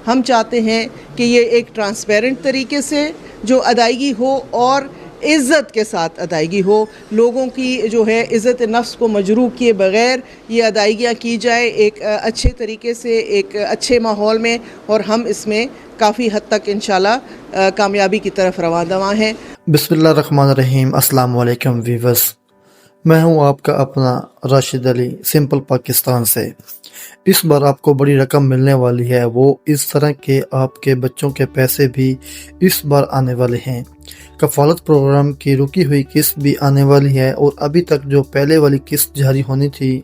ہم چاہتے ہیں کہ یہ ایک ٹرانسپیرنٹ طریقے سے جو ادائیگی ہو اور عزت کے ساتھ ادائیگی ہو، لوگوں کی جو ہے عزت نفس کو مجروح کیے بغیر یہ ادائیگیاں کی جائے ایک اچھے طریقے سے، ایک اچھے ماحول میں، اور ہم اس میں کافی حد تک انشاءاللہ کامیابی کی طرف رواں دواں ہیں۔ بسم اللہ الرحمن الرحیم۔ السلام علیکم ویورز، میں ہوں آپ کا اپنا راشد علی، سمپل پاکستان سے۔ اس بار آپ کو بڑی رقم ملنے والی ہے، وہ اس طرح کہ آپ کے بچوں کے پیسے بھی اس بار آنے والے ہیں۔ کفالت پروگرام کی رکی ہوئی قسط بھی آنے والی ہے، اور ابھی تک جو پہلے والی قسط جاری ہونی تھی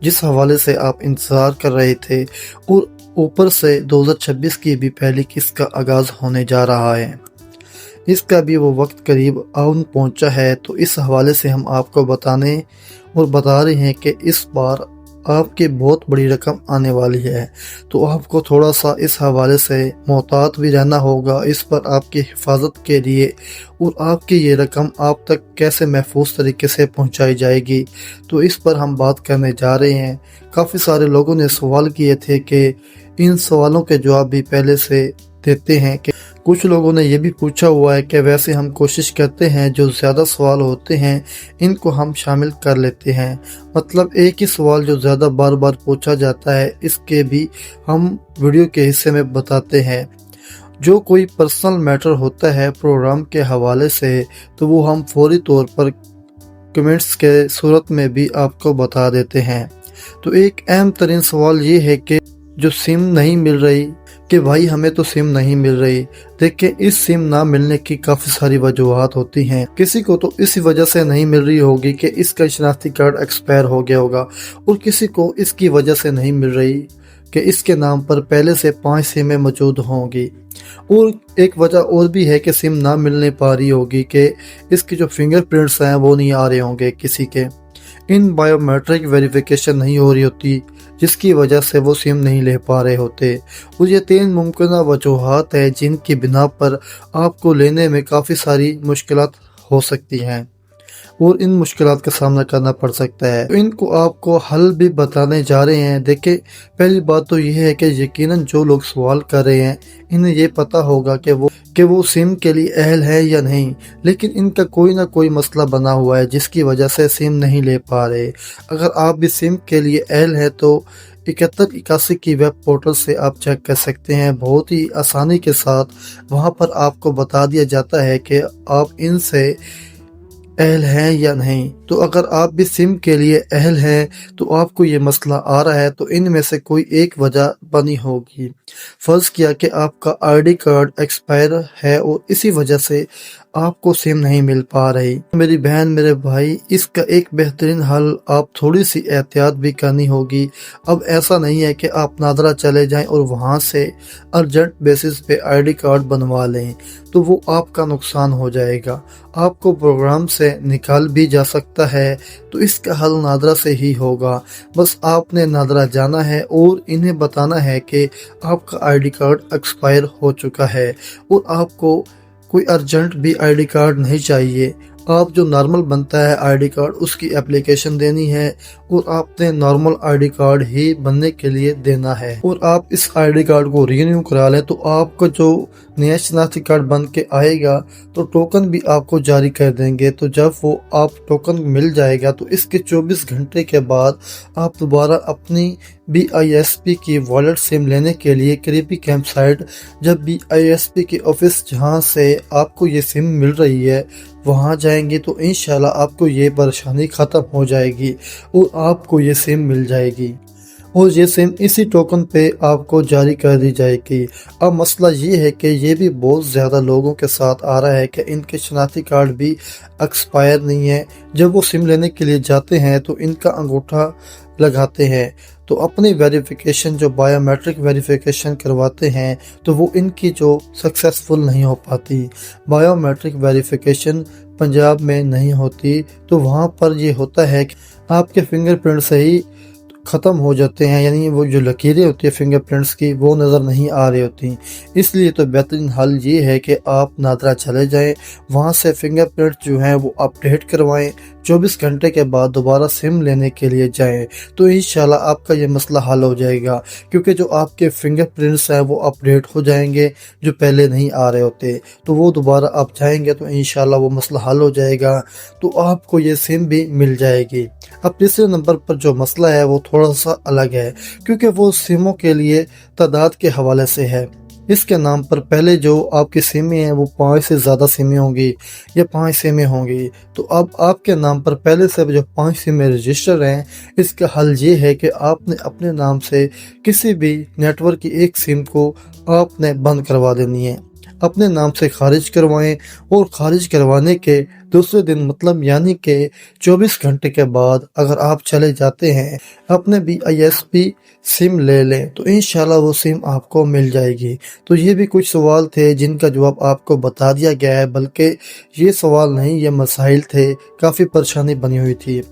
جس حوالے سے آپ انتظار کر رہے تھے، اور اوپر سے 2026 کی بھی پہلی قسط کا آغاز ہونے جا رہا ہے، اس کا بھی وہ وقت قریب آن پہنچا ہے۔ تو اس حوالے سے ہم آپ کو بتانے اور بتا رہے ہیں کہ اس بار آپ کی بہت بڑی رقم آنے والی ہے، تو آپ کو تھوڑا سا اس حوالے سے محتاط بھی رہنا ہوگا اس پر آپ کی حفاظت کے لیے، اور آپ کی یہ رقم آپ تک کیسے محفوظ طریقے سے پہنچائی جائے گی، تو اس پر ہم بات کرنے جا رہے ہیں۔ کافی سارے لوگوں نے سوال کیے تھے کہ ان سوالوں کے جواب بھی پہلے سے دیتے ہیں، کہ کچھ لوگوں نے یہ بھی پوچھا ہوا ہے کہ ویسے ہم کوشش کرتے ہیں جو زیادہ سوال ہوتے ہیں ان کو ہم شامل کر لیتے ہیں، مطلب ایک ہی سوال جو زیادہ بار بار پوچھا جاتا ہے اس کے بھی ہم ویڈیو کے حصے میں بتاتے ہیں۔ جو کوئی پرسنل میٹر ہوتا ہے پروگرام کے حوالے سے تو وہ ہم فوری طور پر کمنٹس کے صورت میں بھی آپ کو بتا دیتے ہیں۔ تو ایک اہم ترین سوال یہ ہے کہ جو سم نہیں مل رہی، کہ بھائی ہمیں تو سم نہیں مل رہی۔ دیکھیں، اس سم نہ ملنے کی کافی ساری وجوہات ہوتی ہیں۔ کسی کو تو اسی وجہ سے نہیں مل رہی ہوگی کہ اس کا شناختی کارڈ ایکسپائر ہو گیا ہوگا، اور کسی کو اس کی وجہ سے نہیں مل رہی کہ اس کے نام پر پہلے سے 5 سمیں موجود ہوں گی، اور ایک وجہ اور بھی ہے کہ سم نہ ملنے پا رہی ہوگی کہ اس کی جو فنگر پرنٹس ہیں وہ نہیں آ رہے ہوں گے کسی کے، ان بائیو میٹرک ویریفیکیشن نہیں ہو رہی ہوتی جس کی وجہ سے وہ سم نہیں لے پا رہے ہوتے، اور یہ 3 ممکنہ وجوہات ہیں جن کی بنا پر آپ کو لینے میں کافی ساری مشکلات ہو سکتی ہیں، اور ان مشکلات کا سامنا کرنا پڑ سکتا ہے۔ تو ان کو آپ کو حل بھی بتانے جا رہے ہیں۔ دیکھیں، پہلی بات تو یہ ہے کہ یقیناً جو لوگ سوال کر رہے ہیں انہیں یہ پتہ ہوگا کہ وہ سم کے لیے اہل ہے یا نہیں، لیکن ان کا کوئی نہ کوئی مسئلہ بنا ہوا ہے جس کی وجہ سے سم نہیں لے پا رہے۔ اگر آپ بھی سم کے لیے اہل ہے تو 7181 کی ویب پورٹل سے آپ چیک کر سکتے ہیں، بہت ہی آسانی کے ساتھ وہاں پر آپ کو بتا دیا جاتا ہے کہ آپ ان سے اہل ہیں یا نہیں۔ تو اگر آپ بھی سم کے لیے اہل ہیں تو آپ کو یہ مسئلہ آ رہا ہے تو ان میں سے کوئی ایک وجہ بنی ہوگی۔ فرض کیا کہ آپ کا ID کارڈ ایکسپائر ہے اور اسی وجہ سے آپ کو سم نہیں مل پا رہی۔ میری بہن، میرے بھائی، اس کا ایک بہترین حل آپ تھوڑی سی احتیاط بھی کرنی ہوگی۔ اب ایسا نہیں ہے کہ آپ نادرا چلے جائیں اور وہاں سے ارجنٹ بیسس پہ ID کارڈ بنوا لیں، تو وہ آپ کا نقصان ہو جائے گا، آپ کو پروگرام سے نکال بھی جا سکتا ہے۔ تو اس کا حل نادرا سے ہی ہوگا۔ بس آپ نے نادرا جانا ہے اور انہیں بتانا ہے کہ آپ کا ID کارڈ ایکسپائر ہو چکا ہے، اور آپ کو کوئی ارجنٹ بھی ID کارڈ نہیں چاہیے۔ آپ جو نارمل بنتا ہے ID کارڈ اس کی اپلیکیشن دینی ہے، اور آپ نے نارمل ID کارڈ ہی بننے کے لیے دینا ہے، اور آپ اس ID کارڈ کو رینیو کرا لیں تو آپ کو جو نیا شناختی کارڈ بن کے آئے گا تو ٹوکن بھی آپ کو جاری کر دیں گے۔ تو جب وہ آپ ٹوکن مل جائے گا تو اس کے 24 گھنٹے کے بعد آپ دوبارہ اپنی BISP کی والیٹ سم لینے کے لیے قریبی کیمپ سائٹ، جب BISP کی آفس جہاں سے آپ کو یہ سم مل رہی ہے وہاں جائیں گے تو انشاءاللہ آپ کو یہ پریشانی ختم ہو جائے گی اور آپ کو یہ سم مل جائے گی، اور یہ سم اسی ٹوکن پہ آپ کو جاری کر دی جائے گی۔ اب مسئلہ یہ ہے کہ یہ بھی بہت زیادہ لوگوں کے ساتھ آ رہا ہے کہ ان کے شناختی کارڈ بھی ایکسپائر نہیں ہے۔ جب وہ سم لینے کے لیے جاتے ہیں تو ان کا انگوٹھا لگاتے ہیں، تو اپنی ویریفیکیشن جو بائیو میٹرک ویریفیکیشن کرواتے ہیں تو وہ ان کی جو سکسیسفل نہیں ہو پاتی۔ بائیو میٹرک ویریفیکیشن پنجاب میں نہیں ہوتی، تو وہاں پر یہ ہوتا ہے کہ آپ کے فنگر پرنٹ سے ہی ختم ہو جاتے ہیں، یعنی وہ جو لکیریں ہوتی ہیں فنگر پرنٹس کی وہ نظر نہیں آ رہی ہوتی۔ اس لیے تو بہترین حل یہ ہے کہ آپ نادرا چلے جائیں، وہاں سے فنگر پرنٹ جو ہیں وہ اپڈیٹ کروائیں، 24 घंटे के बाद दोबारा सिम लेने के लिए जाएं तो इंशाल्लाह आपका ये मसला हल हो जाएगा, क्योंकि जो आपके फिंगरप्रिंट्स हैं वो अपडेट हो जाएंगे जो पहले नहीं आ रहे होते, तो वो दोबारा आप जाएंगे तो इंशाल्लाह वो मसला हल हो जाएगा, तो आपको ये सिम भी मिल जाएगी। अब तीसरे नंबर पर जो मसला है वो थोड़ा सा अलग है, क्योंकि वो सिमों के लिए तादाद के हवाले से है। इसके नाम पर पहले जो आपकी सिमें हैं वो 5 से ज़्यादा सिमें होंगी या 5 सिमें होंगी, तो अब आपके नाम पर पहले से जो 5 सिमें रजिस्टर हैं, इसका हल ये है कि आपने अपने नाम से किसी भी नेटवर्क की एक सिम को आपने बंद करवा देनी है, अपने नाम से खारिज करवाएं, और खारिज करवाने के दूसरे दिन मतलब यानी कि 24 घंटे के बाद अगर आप चले जाते हैं अपने BISP सिम ले लें तो इंशाल्लाह वो सिम आपको मिल जाएगी। तो ये भी कुछ सवाल थे जिनका जवाब आपको बता दिया गया है, बल्कि ये सवाल नहीं, ये मसाइल थे, काफ़ी परेशानी बनी हुई थी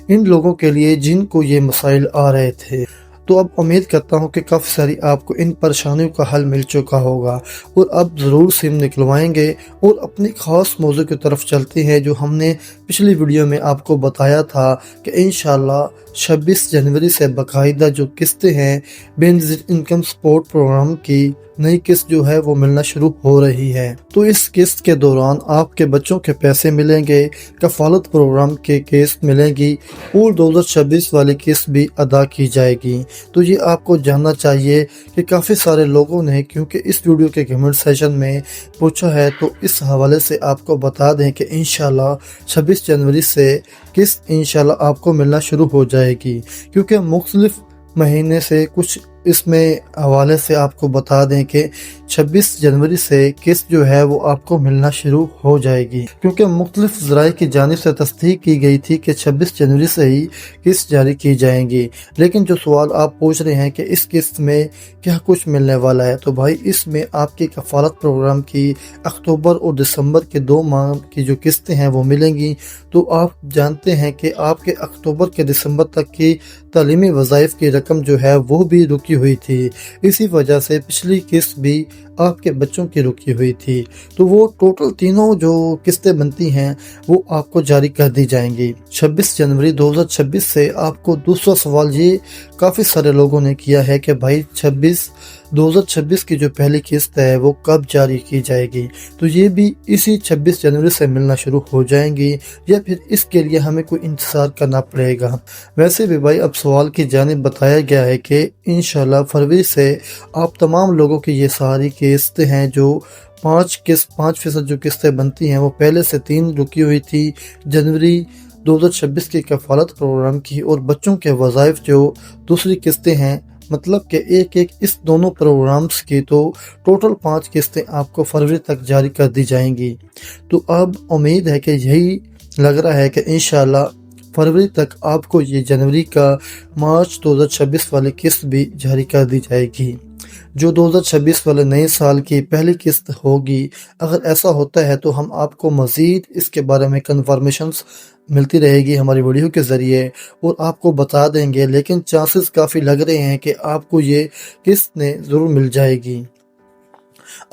इन लोगों के लिए जिनको ये मसाइल आ रहे थे। तो अब उम्मीद करता हूँ कि काफ़ी सारी आपको इन परेशानियों का हल मिल चुका होगा और अब ज़रूर सिम निकलवाएंगे और अपनी ख़ास मौजू की तरफ चलते हैं जो हमने पिछली वीडियो में आपको बताया था कि इंशाल्लाह 26 जनवरी से बाकायदा जो किस्तें हैं बेनज़ीर इनकम सपोर्ट प्रोग्राम की नई किस्त जो है वो मिलना शुरू हो रही है। तो इस किस्त के दौरान आपके बच्चों के पैसे मिलेंगे, कफालत प्रोग्राम के किस्त मिलेंगी और 2026 वाली किस्त भी अदा की जाएगी। तो ये आपको जानना चाहिए कि काफ़ी सारे लोगों ने क्योंकि इस वीडियो के कमेंट सेशन में पूछा है, तो इस हवाले से आपको बता दें कि इंशाल्लाह 26 जनवरी से किस्त इंशाल्लाह आपको मिलना शुरू हो जाएगी, क्योंकि मुख्तलिफ महीने से कुछ इसमें हवाले से आपको बता दें कि 26 जनवरी से किस्त जो है वो आपको मिलना शुरू हो जाएगी, क्योंकि मुख्तलिफ ज़राए की जानिब से तस्दीक की गई थी कि 26 जनवरी से ही किस्त जारी की जाएंगी। लेकिन जो सवाल आप पूछ रहे हैं कि इस किस्त में क्या कुछ मिलने वाला है, तो भाई इसमें आपकी कफालत प्रोग्राम की अक्टूबर और दिसंबर के 2 माह की जो किस्तें हैं वो मिलेंगी। तो आप जानते हैं कि आपके अक्टूबर के दिसंबर तक की तालीमी वज़ाइफ की रकम जो है वो भी रुकी हुई थी, इसी वजह से पिछली किस्त भी आपके बच्चों की रुकी हुई थी। तो वो टोटल तीनों जो किस्तें बनती हैं वो आपको जारी कर दी जाएंगी 26 जनवरी 2026 से। आपको दूसरा सवाल ये काफ़ी सारे लोगों ने किया है कि भाई 2026 की जो पहली किस्त है वो कब जारी की जाएगी, तो ये भी इसी 26 जनवरी से मिलना शुरू हो जाएंगी या फिर इसके लिए हमें कोई इंतज़ार करना पड़ेगा। वैसे भी भाई अब सवाल की जानिब बताया गया है कि इंशाल्लाह फरवरी से आप तमाम लोगों की ये सारी किस्तें हैं जो 5% जो किस्तें बनती हैं वो पहले से 3 रुकी हुई थी जनवरी 2026 की कफालत प्रोग्राम की, और बच्चों के वज़ाइफ जो दूसरी किस्तें हैं मतलब कि एक इस दोनों प्रोग्राम्स की तो टोटल 5 किस्तें आपको फरवरी तक जारी कर दी जाएंगी। तो अब उम्मीद है कि यही लग रहा है कि इंशाल्लाह फरवरी तक आपको ये जनवरी का मार्च 2026 वाली किस्त भी जारी कर दी जाएगी, जो 2026 वाले नए साल की पहली किस्त होगी। अगर ऐसा होता है तो हम आपको मज़ीद इसके बारे में कन्फर्मेशंस मिलती रहेगी हमारी वीडियो के ज़रिए और आपको बता देंगे, लेकिन चांसेस काफ़ी लग रहे हैं कि आपको ये किस्त ने ज़रूर मिल जाएगी।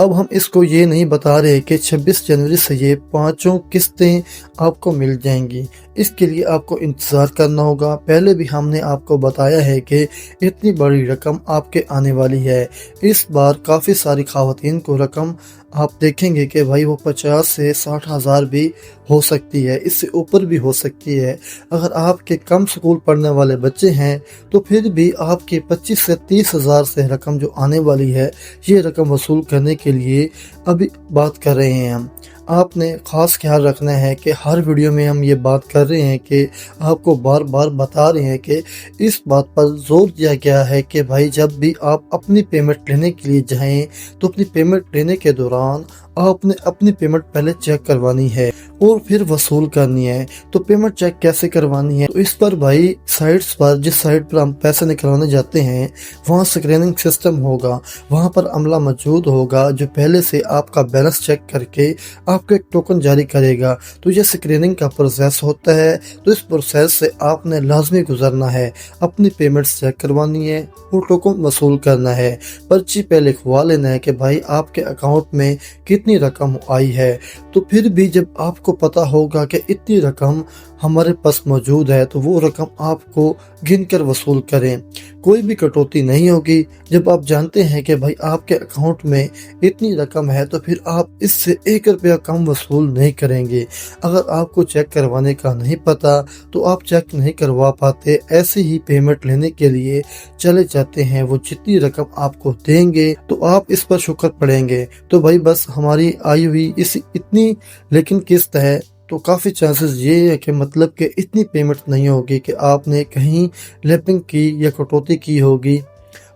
अब हम इसको ये नहीं बता रहे कि 26 जनवरी से ये 5 किस्तें आपको मिल जाएंगी, इसके लिए आपको इंतज़ार करना होगा। पहले भी हमने आपको बताया है कि इतनी बड़ी रकम आपके आने वाली है। इस बार काफ़ी सारी ख़वातीन को रकम आप देखेंगे कि भाई वो 50 से 60 हज़ार भी हो सकती है, इससे ऊपर भी हो सकती है। अगर आपके कम स्कूल पढ़ने वाले बच्चे हैं तो फिर भी आपके 25 से 30 हज़ार से रकम जो आने वाली है, ये रकम वसूल करने के लिए अभी बात कर रहे हैं हम। आपने ख़ास ख्याल रखना है कि हर वीडियो में हम ये बात कर रहे हैं कि आपको बार बार बता रहे हैं कि इस बात पर जोर दिया गया है कि भाई जब भी आप अपनी पेमेंट लेने के लिए जाएं तो अपनी पेमेंट लेने के दौरान आपने अपनी पेमेंट पहले चेक करवानी है और फिर वसूल करनी है। तो पेमेंट चेक कैसे करवानी है, तो इस पर भाई साइट्स पर जिस साइट पर हम पैसे निकलवाने जाते हैं वहाँ स्क्रीनिंग सिस्टम होगा, वहाँ पर अमला मौजूद होगा जो पहले से आपका बैलेंस चेक करके आपको एक टोकन जारी करेगा। तो ये स्क्रीनिंग का प्रोसेस होता है, तो इस प्रोसेस से आपने लाजमी गुजरना है, अपनी पेमेंट्स चेक करवानी है और टोकन वसूल करना है। पर्ची पे लिखवा लेना है कि भाई आपके अकाउंट में कितनी इतनी रकम आई है, तो फिर भी जब आपको पता होगा कि इतनी रकम हमारे पास मौजूद है तो वो रकम आपको गिनकर वसूल करें। कोई भी कटौती नहीं होगी। जब आप जानते हैं कि भाई आपके अकाउंट में इतनी रकम है तो फिर आप इससे 1 रुपया कम वसूल नहीं करेंगे। अगर आपको चेक करवाने का नहीं पता तो आप चेक नहीं करवा पाते, ऐसे ही पेमेंट लेने के लिए चले जाते हैं। वो जितनी रकम आपको देंगे तो आप इस पर शुक्र पड़ेंगे। तो भाई बस हमारी आई हुई इतनी लेकिन किस्त है, तो काफ़ी चांसेस ये है कि मतलब कि इतनी पेमेंट नहीं होगी कि आपने कहीं लैपिंग की या कटौती की होगी।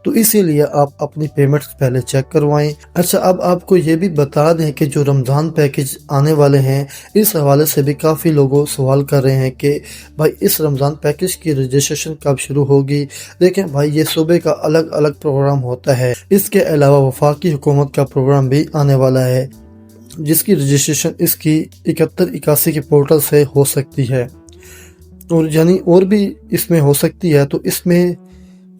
तो इसीलिए आप अपनी पेमेंट्स पहले चेक करवाएं। अच्छा, अब आपको ये भी बता दें कि जो रमज़ान पैकेज आने वाले हैं, इस हवाले से भी काफ़ी लोग सवाल कर रहे हैं कि भाई इस रमज़ान पैकेज की रजिस्ट्रेशन कब शुरू होगी। देखें भाई, ये सूबे का अलग अलग प्रोग्राम होता है। इसके अलावा वफाकी हुकूमत का प्रोग्राम भी आने वाला है, जिसकी रजिस्ट्रेशन इसकी 7181 के पोर्टल से हो सकती है, और यानी और भी इसमें हो सकती है। तो इसमें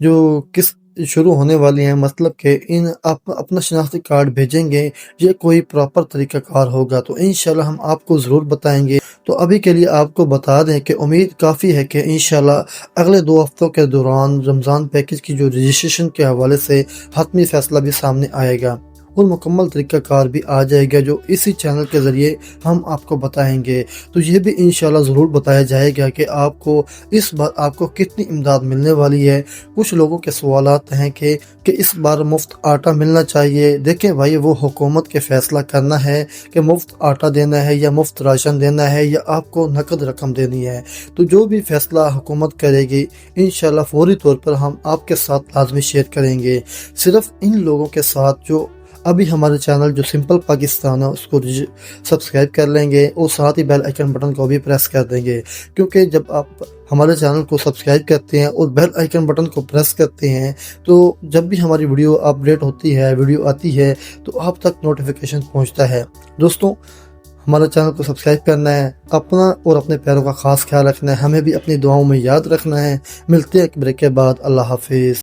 जो किस्त शुरू होने वाली हैं, मतलब कि इन आप अपना शनाख्ती कार्ड भेजेंगे, ये कोई प्रॉपर तरीक़ाकार होगा तो इंशाल्लाह हम आपको ज़रूर बताएंगे। तो अभी के लिए आपको बता दें कि उम्मीद काफ़ी है कि इंशाल्लाह अगले 2 हफ्तों के दौरान रमज़ान पैकेज की जो रजिस्ट्रेशन के हवाले से हतमी फ़ैसला भी सामने आएगा और मुकम्मल तरीक़ाकार भी आ जाएगा, जो इसी चैनल के ज़रिए हम आपको बताएंगे। तो ये भी इंशाल्लाह ज़रूर बताया जाएगा कि आपको इस बार आपको कितनी इमदाद मिलने वाली है। कुछ लोगों के सवालात हैं कि इस बार मुफ्त आटा मिलना चाहिए। देखें भाई, वो हुकूमत के फ़ैसला करना है कि मुफ्त आटा देना है या मुफ्त राशन देना है या आपको नकद रकम देनी है। तो जो भी फ़ैसला हुकूमत करेगी इंशाल्लाह फ़ौरी तौर पर हम आपके साथ लाजमी शेयर करेंगे। सिर्फ इन लोगों के साथ जो अभी हमारे चैनल जो सिंपल पाकिस्तान है उसको सब्सक्राइब कर लेंगे और साथ ही बेल आइकन बटन को भी प्रेस कर देंगे, क्योंकि जब आप हमारे चैनल को सब्सक्राइब करते हैं और बेल आइकन बटन को प्रेस करते हैं तो जब भी हमारी वीडियो अपडेट होती है, वीडियो आती है, तो आप तक नोटिफिकेशन पहुंचता है। दोस्तों, हमारे चैनल को सब्सक्राइब करना है, अपना और अपने प्यारों का खास ख्याल रखना है, हमें भी अपनी दुआओं में याद रखना है। मिलते हैं एक ब्रेक के बाद। अल्लाह हाफिज़।